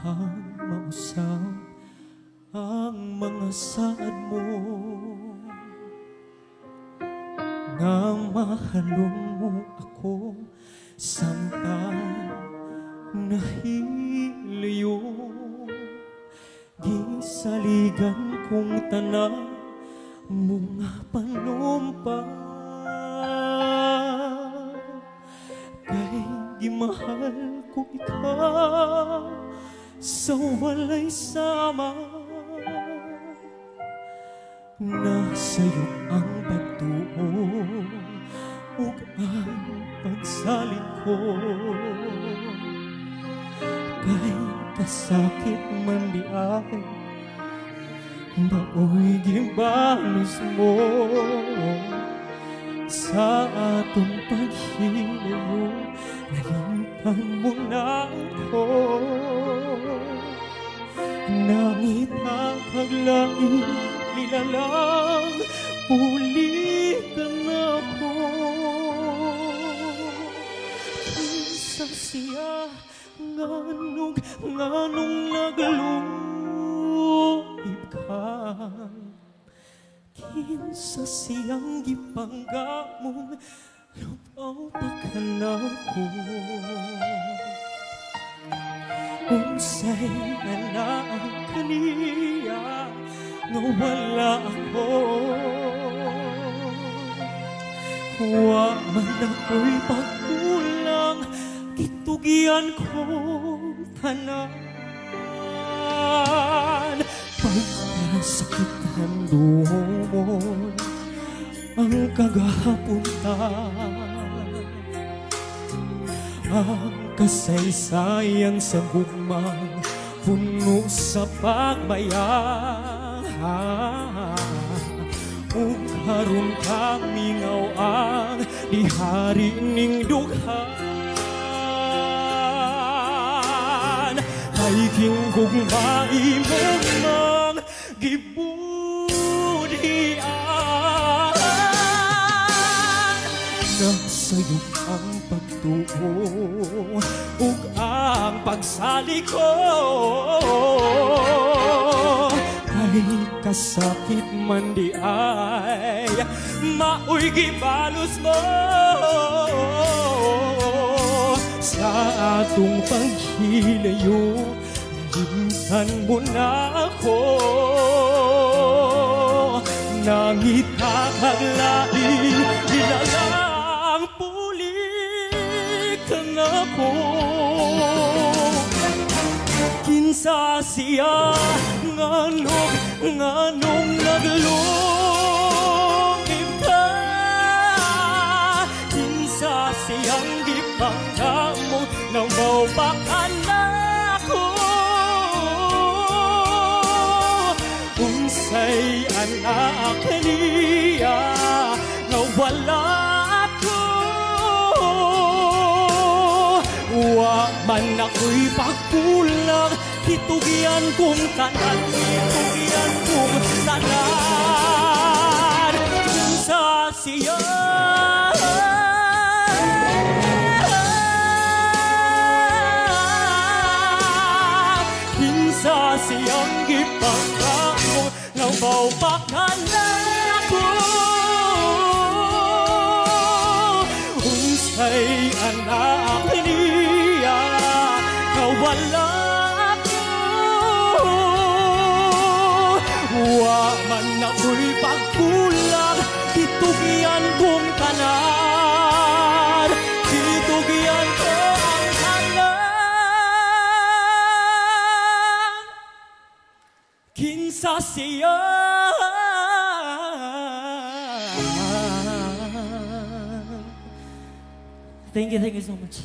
kang mausap ang mga saad mo, nga mahalong mo ako samtang nahiliyo. Gisaligan kong tanan mga panumpa, kay gimahal ko ikaw sa walay sama. Nasa'yo ang pagtuo ug ang pagsalig ko, kay kasakit man di ay baoy gibalos mo. Sa atong paghilayo nalipan mo na ako, nangita kaglaing nilalang puli ka na ko. Kinsa siya nganong nagluib ka, kinsa siyang gipanggamon lupaw pa ka na ko. Unsay anak kaniya nga wala ako, wa man ako'y pagkulang, gitugian kong tanan. Pagkasakit ang duhon ang kagahapuntan, ang kasaysayan sa gugmang puno sa pagbayaan. Ug karon kamingaw ang dihari ning dughan, ay kinggugmay mo mang gibudhian. Nasa'yo ang pagtuo ug ang pagsalig ko, kay kasakit man di ay maoy gibalos mo. Sa atong paghilayo nalimtan mo na ako, nangita kaglaing nilalang puli ka na ko. Kinsa siya nganong naglungib ka, kinsa siyang gipanggamon nang maupakan na ako. Unsay anak niya nga wala ako, wa man ako'y pagkulang, gitugian kong tanan, gitugian kong tanan. Kinsa siya kinsa siyang gipanggamon nga maupakan na ako. Unsay anak niya nga wala ako, wa man ako'y pagkulang, gitugian kong tanan, gitugian ko ang tanan. Kinsa siya Thank you so much.